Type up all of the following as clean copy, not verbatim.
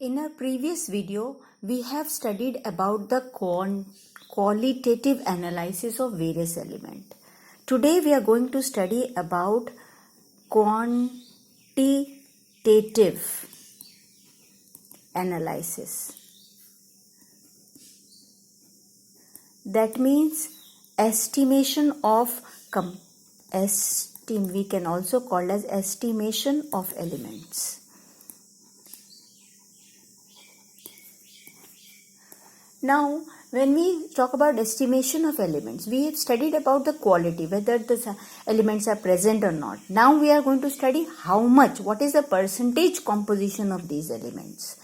In our previous video, we have studied about the qualitative analysis of various elements. Today we are going to study about quantitative analysis. That means estimation of we can also call as estimation of elements. Now, when we talk about estimation of elements, we have studied about the quality, whether the elements are present or not. Now we are going to study how much, what is the percentage composition of these elements.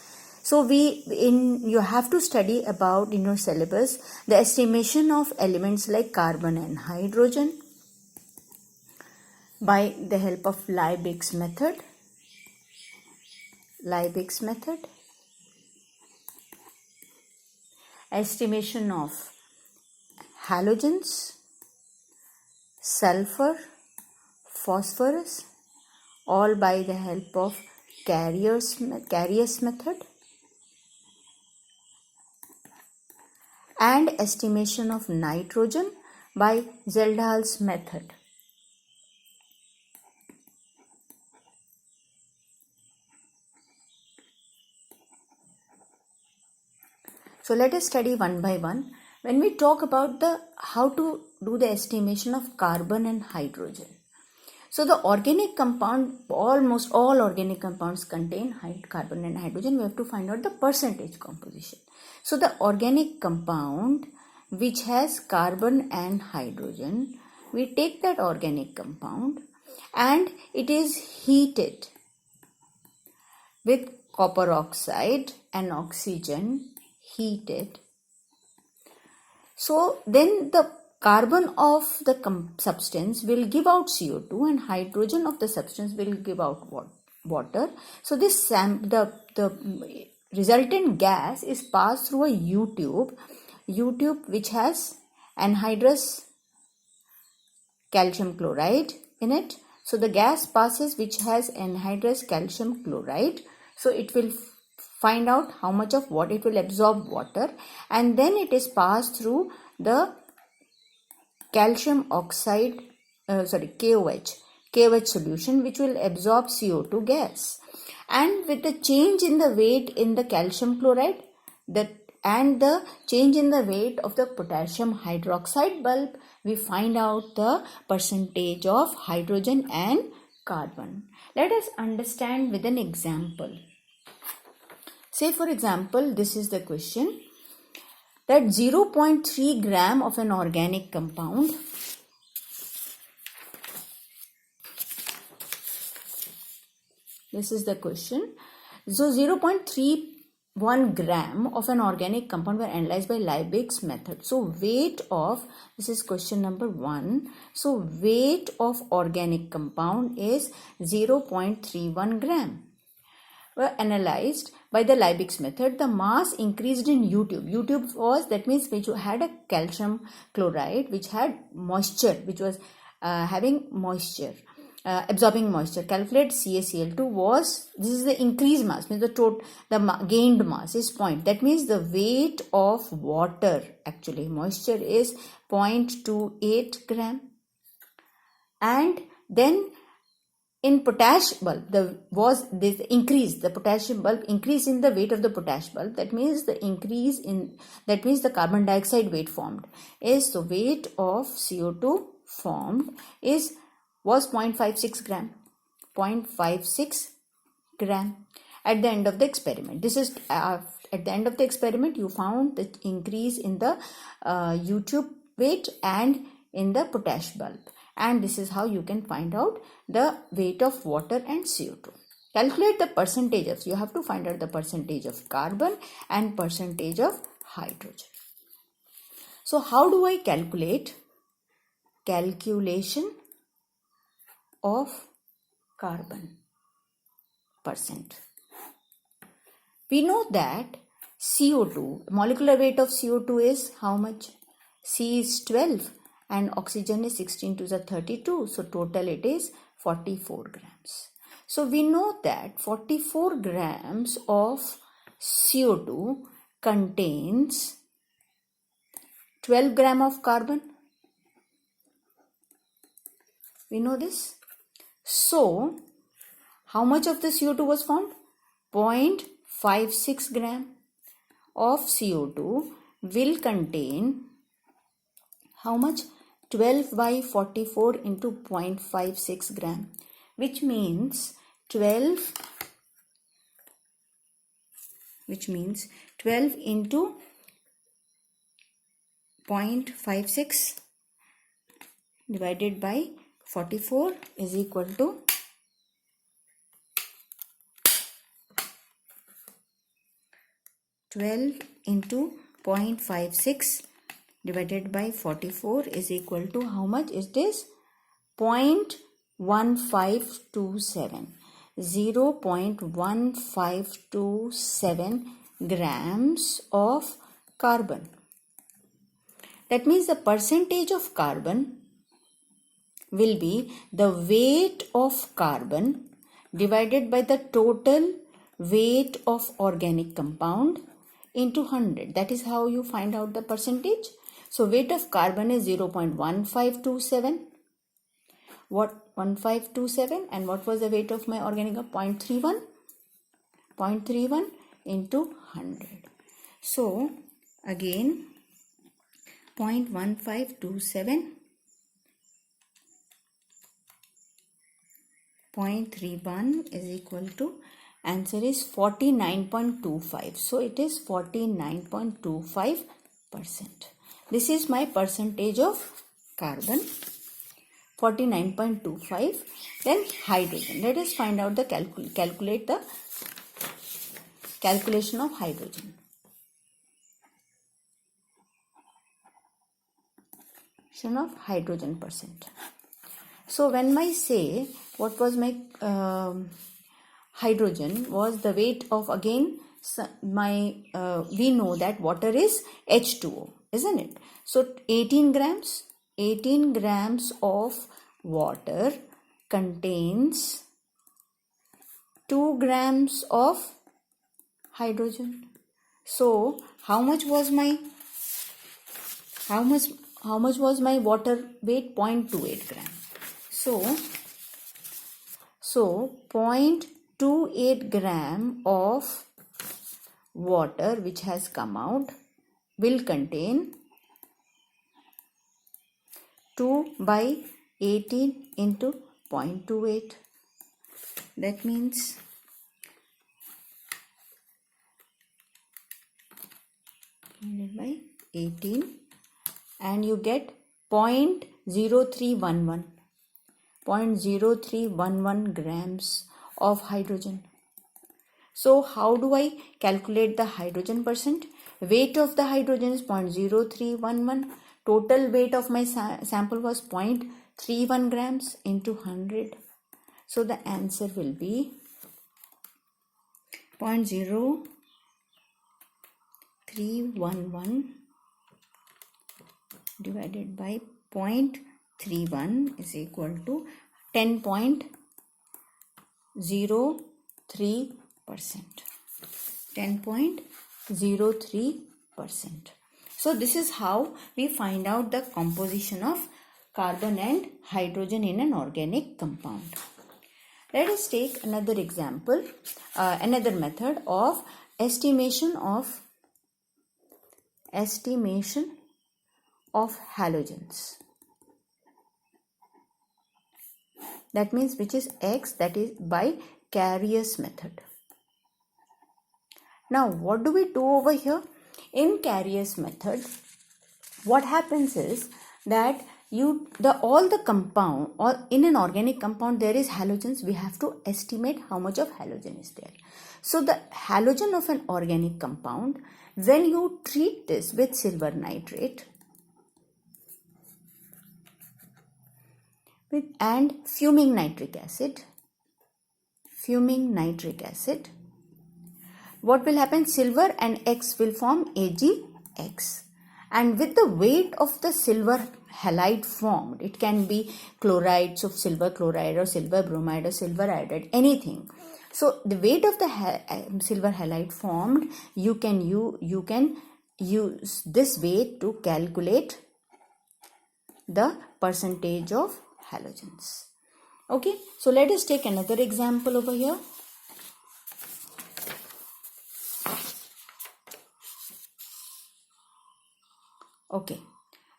So you have to study about in your syllabus the estimation of elements like carbon and hydrogen by the help of Liebig's method. Estimation of halogens, sulfur, phosphorus, all by the help of Carrier's method, and estimation of nitrogen by Zeldahl's method. So let us study one by one. When we talk about how to do the estimation of carbon and hydrogen. So the organic compound, almost all organic compounds contain carbon and hydrogen. We have to find out the percentage composition. So the organic compound which has carbon and hydrogen, we take that organic compound and it is heated with copper oxide and oxygen. Heated. So then the carbon of the substance will give out CO2 and hydrogen of the substance will give out water. So this the resultant gas is passed through a U-tube which has anhydrous calcium chloride in it. So the gas passes which has anhydrous calcium chloride. So it will find out how much of what it will absorb water, and then it is passed through the calcium oxide KOH solution which will absorb CO2 gas, and with the change in the weight in the calcium chloride and the change in the weight of the potassium hydroxide bulb, we find out the percentage of hydrogen and carbon. Let us understand with an example. Say for example, this is the question that 0.3 gram of an organic compound this is the question. So 0.31 gram of an organic compound were analyzed by Liebig's method. So weight of, this is question number 1. So weight of organic compound is 0.31 gram. Were analyzed by the Liebig's method. The mass increased in U-tube. U-tube was, that means which had a calcium chloride which had moisture, which was having moisture, absorbing moisture. Calculate CaCl2 was, this is the increased mass, means the gained mass is point. That means the weight of water, actually moisture, is 0.28 gram. And then in potash bulb, the potassium bulb increase in the weight of the potash bulb. That means the carbon dioxide weight formed is the weight of CO2 formed was 0.56 gram. 0.56 gram at the end of the experiment. This is at the end of the experiment you found the increase in the U-tube weight and in the potash bulb. And this is how you can find out the weight of water and CO2. Calculate the percentages. You have to find out the percentage of carbon and percentage of hydrogen. So how do I calculate? Calculation of carbon percent. We know that CO2, molecular weight of CO2 is how much? C is 12. And oxygen is 16 to the 32. So total it is 44 grams. So we know that 44 grams of CO2 contains 12 gram of carbon. We know this. So, how much of the CO2 was formed? 0.56 gram of CO2 will contain how much? 12 by 44 into 0.56 gram, which means 12 into 0.56 divided by 44 is equal to 12 into 0.56 divided by 44 is equal to how much? It is 0.1527. 0.1527 grams of carbon. That means the percentage of carbon will be the weight of carbon divided by the total weight of organic compound into 100. That is how you find out the percentage. So weight of carbon is 0.1527. What? 1527. And what was the weight of my organic? 0.31. 0.31 into 100. So again 0.1527 0.31 is equal to, answer is 49.25. So it is 49.25%. This is my percentage of carbon, 49.25. Then hydrogen. Let us find out the calculate the calculation of hydrogen. Of hydrogen percent. So when I say what was my hydrogen was the weight of, again we know that water is H2O, isn't it? So 18 grams of water contains 2 grams of hydrogen. So how much was my water weight? 0.28 gram. So 0.28 gram of water which has come out will contain 2 by 18 into 0.28. That means by 18, and you get 0.0311. 0.0311 grams of hydrogen. So how do I calculate the hydrogen percent? Weight of the hydrogen is 0.0311. Total weight of my sample was 0.31 grams into 100. So the answer will be 0.0311 divided by 0.31 is equal to 10.03%. 10.03%. So this is how we find out the composition of carbon and hydrogen in an organic compound. Let us take another example, another method of estimation of halogens. That means which is X, that is by Carius method. Now what do we do over here? In Carius method, what happens is that all the compound, or in an organic compound there is halogens, we have to estimate how much of halogen is there. So the halogen of an organic compound, when you treat this with silver nitrate and fuming nitric acid, what will happen? Silver and X will form AgX, and with the weight of the silver halide formed, it can be chlorides of silver chloride or silver bromide or silver iodide, anything. So the weight of the silver halide formed, you can use this weight to calculate the percentage of halogens. Okay, so let us take another example over here. Okay,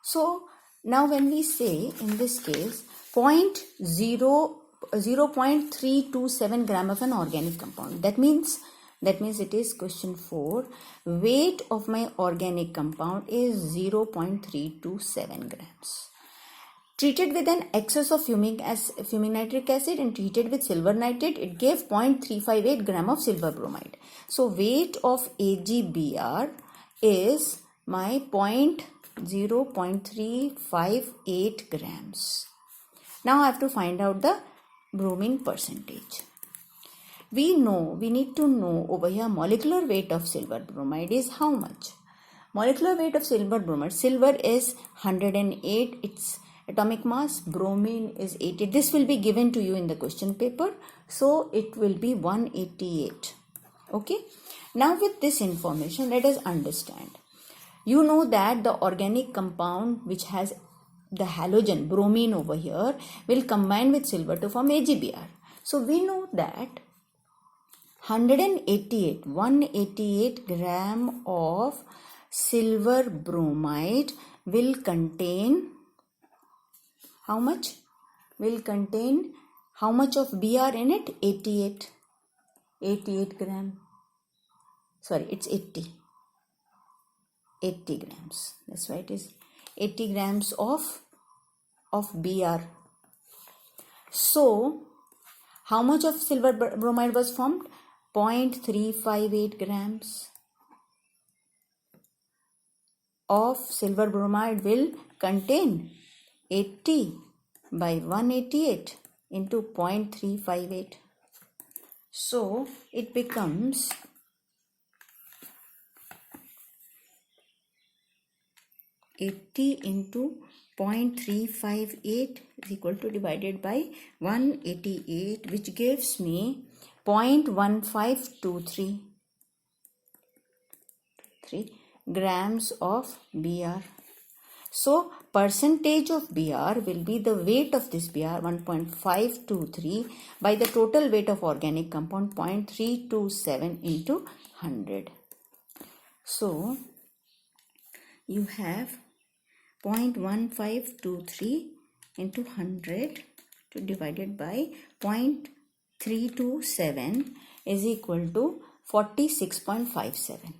so now when we say in this case 0.327 gram of an organic compound, that means it is question 4, weight of my organic compound is 0.327 grams. Treated with an excess of fuming nitric acid and treated with silver nitrate, it gave 0.358 gram of silver bromide. So weight of AgBr is my 0.358 grams. Now I have to find out the bromine percentage. We need to know over here molecular weight of silver bromide is how much? Molecular weight of silver bromide, silver is 108, its atomic mass, bromine is 80. This will be given to you in the question paper, so it will be 188. Okay, now with this information, let us understand. You know that the organic compound which has the halogen bromine over here will combine with silver to form AgBr. So we know that 188 gram of silver bromide will contain how much? Will contain how much of Br in it? 88 gram. Sorry, it's 80 grams. That's why it is 80 grams of Br. So how much of silver bromide was formed? 0.358 grams of silver bromide will contain 80 by 188 into 0.358. So it becomes 80 into 0.358 is equal to divided by 188, which gives me 0.1523 grams of Br. So percentage of Br will be the weight of this Br 1.523 by the total weight of organic compound 0.327 into 100. So you have 0.1523 into 100 to divided by 0.327 is equal to 46.57.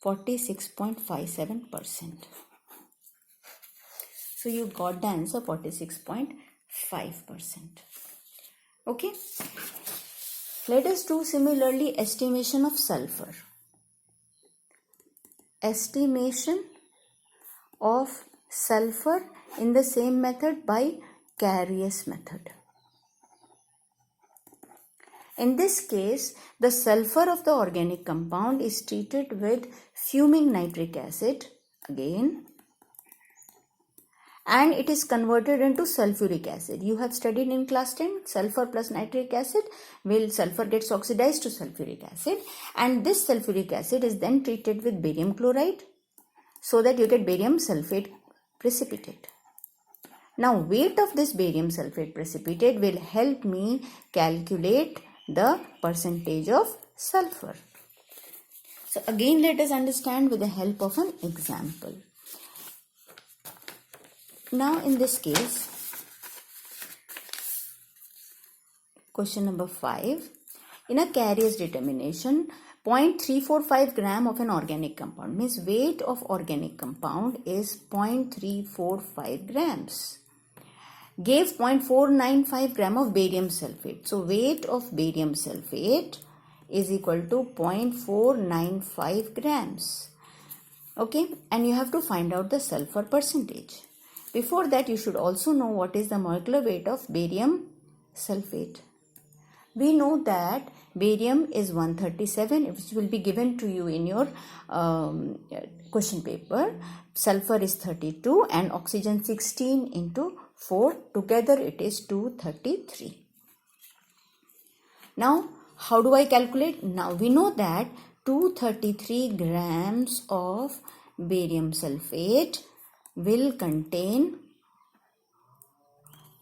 46.57%. So you got the answer 46.5%. Okay. Let us do similarly estimation of sulfur. Estimation of sulfur in the same method by Carius method. In this case, the sulfur of the organic compound is treated with fuming nitric acid again, and it is converted into sulfuric acid. You have studied in class 10, sulfur plus nitric acid, sulfur gets oxidized to sulfuric acid, and this sulfuric acid is then treated with barium chloride so that you get barium sulfate precipitate. Now weight of this barium sulfate precipitate will help me calculate the percentage of sulfur. So again, let us understand with the help of an example. Now in this case, question number 5, in a Carius determination, 0.345 gram of an organic compound, means weight of organic compound is 0.345 grams. Gave 0.495 gram of barium sulfate. So weight of barium sulfate is equal to 0.495 grams. Okay, and you have to find out the sulfur percentage. Before that, you should also know what is the molecular weight of barium sulfate. We know that barium is 137, which will be given to you in your question paper. Sulfur is 32 and oxygen 16 into 4. Together it is 233. Now, how do I calculate? Now we know that 233 grams of barium sulfate will contain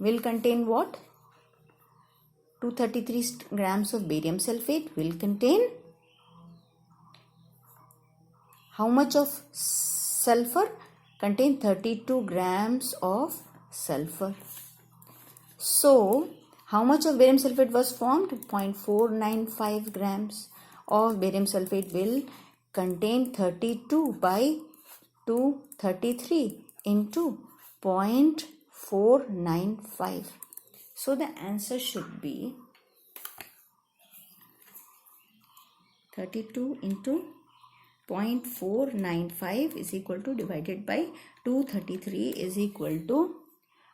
what? 233 grams of barium sulfate will contain how much of sulfur? Contain 32 grams of sulfur. So, how much of barium sulfate was formed? 0.495 grams of barium sulfate will contain 32 by 233 into 0.495. So, the answer should be 32 into 0.495 is equal to divided by 233 is equal to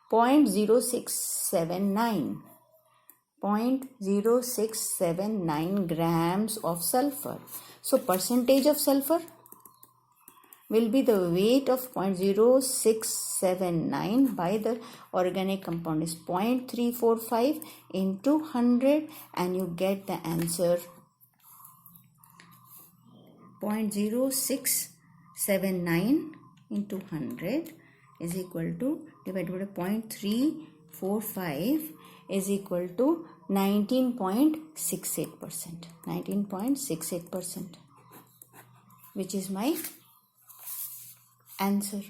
0.0679. 0.0679 grams of sulfur. So percentage of sulfur will be the weight of 0.0679 by the organic compound is 0.345 into 100, and you get the answer 0.0679 into 100 is equal to divided by 0.345 is equal to 19.68%. 19.68%, which is my answer.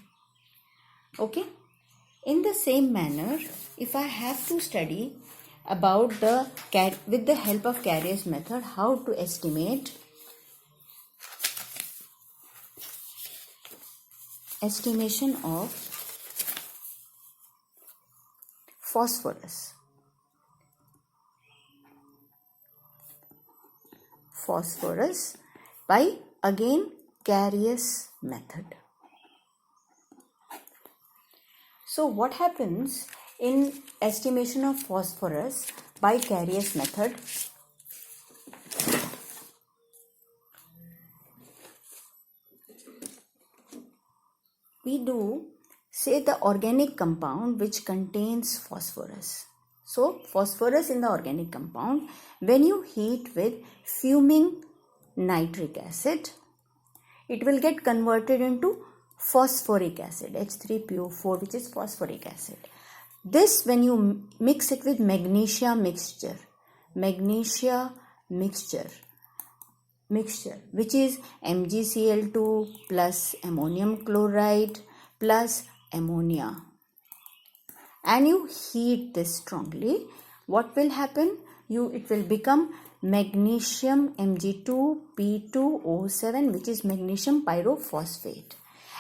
Okay. In the same manner, if I have to study about with the help of Carrier's method, how to estimate estimation of phosphorus by again Carrier's method. So what happens in estimation of phosphorus by Carrier's method? We do say the organic compound which contains phosphorus. So phosphorus in the organic compound, when you heat with fuming nitric acid, it will get converted into phosphoric acid, H3PO4, which is phosphoric acid. This, when you mix it with magnesia mixture, which is MgCl2 plus ammonium chloride plus ammonia, and you heat this strongly, what will happen? It will become magnesium Mg2P2O7, which is magnesium pyrophosphate,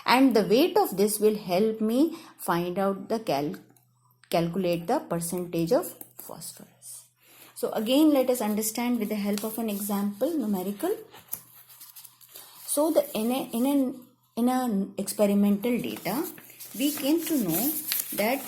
and the weight of this will help me find out the calculate the percentage of phosphorus. So again, let us understand with the help of an example numerical. So in an experimental data, we came to know that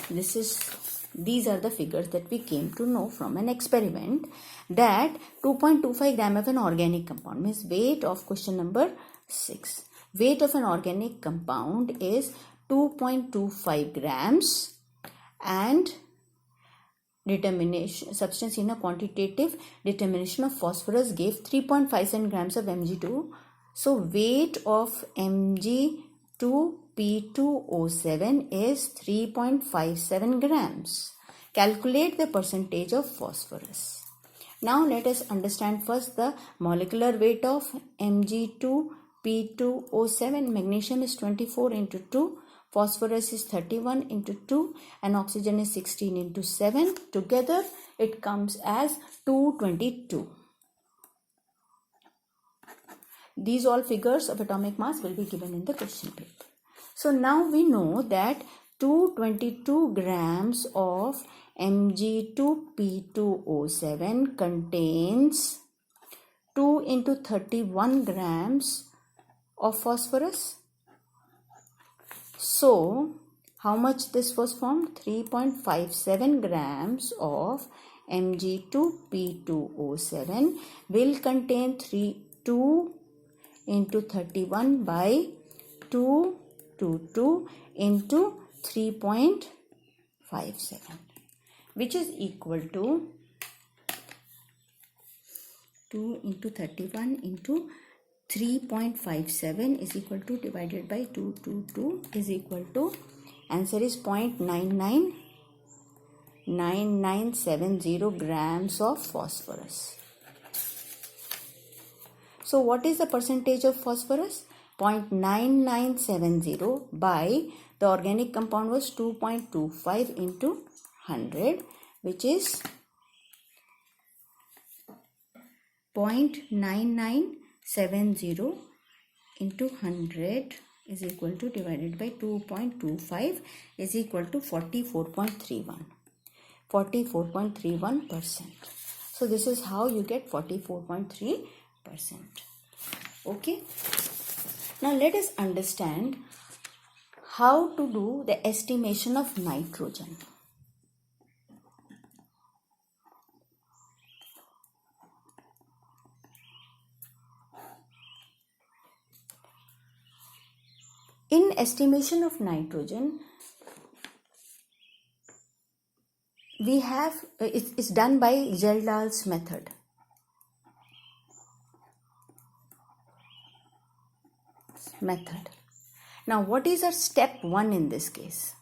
these are the figures that we came to know from an experiment, that 2.25 gram of an organic compound means weight of question number 6. Weight of an organic compound is 2.25 grams and substance in a quantitative determination of phosphorus gave 3.57 grams of Mg2. So weight of Mg2P2O7 is 3.57 grams. Calculate the percentage of phosphorus. Now let us understand first the molecular weight of Mg2P2O7. Magnesium is 24 into 2. Phosphorus is 31 into 2 and oxygen is 16 into 7. Together it comes as 222. These all figures of atomic mass will be given in the question paper. So now we know that 222 grams of Mg2P2O7 contains 2 into 31 grams of phosphorus. So, how much this was formed? 3.57 grams of Mg2P2O7 will contain 2 into 31 by 222 into 3.57, which is equal to 2 into 31 into 3.57 is equal to divided by 222 is equal to, answer is 0.9970 grams of phosphorus. So what is the percentage of phosphorus? 0.9970 by the organic compound was 2.25 into 100, which is 0.9970 into 100 is equal to divided by 2.25 is equal to 44.31. 44.31%. So this is how you get 44.3%. Okay. Now let us understand how to do the estimation of nitrogen. In estimation of nitrogen, we have, it's done by Geldahl's method. Now what is our step 1 in this case?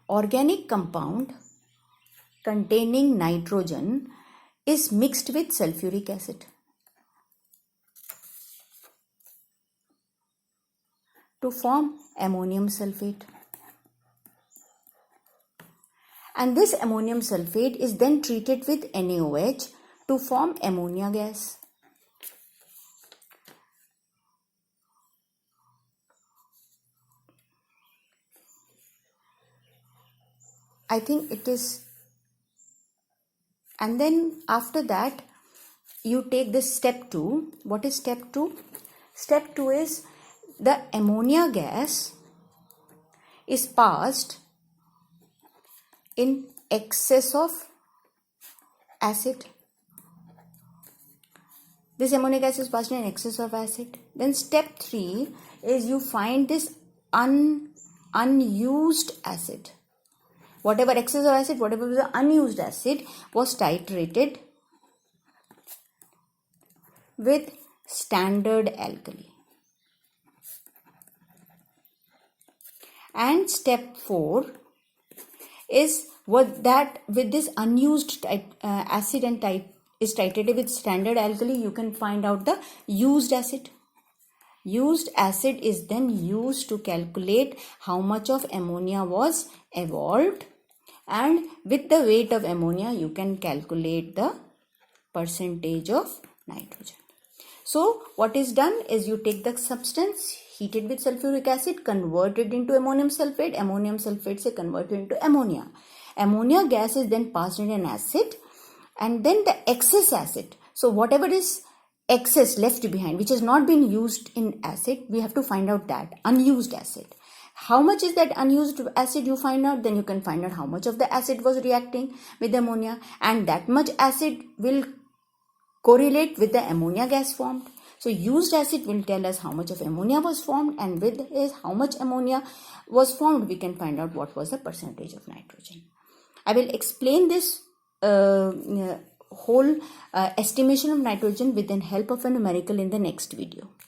Organic compound containing nitrogen is mixed with sulfuric acid to form ammonium sulfate. And this ammonium sulfate is then treated with NaOH to form ammonia gas. I think it is, and then after that you take this step 2. What is step 2? Step 2 is the ammonia gas is passed in excess of acid. This ammonia gas is passed in excess of acid. Then step 3 is you find this unused acid. Whatever excess of acid, whatever was the unused acid was titrated with standard alkali. And step 4 is what that with this unused acid and is titrated with standard alkali, you can find out the used acid. Used acid is then used to calculate how much of ammonia was evolved, and with the weight of ammonia you can calculate the percentage of nitrogen. So what is done is you take the substance, heated with sulfuric acid, converted into ammonium sulfate se converted into ammonia. Ammonia gas is then passed in an acid, and then the excess acid. So whatever is excess left behind, which has not been used in acid, we have to find out that unused acid. How much is that unused acid you find out, then you can find out how much of the acid was reacting with ammonia, and that much acid will correlate with the ammonia gas formed. So used acid will tell us how much of ammonia was formed, and with is how much ammonia was formed, we can find out what was the percentage of nitrogen. I will explain this whole estimation of nitrogen with the help of a numerical in the next video.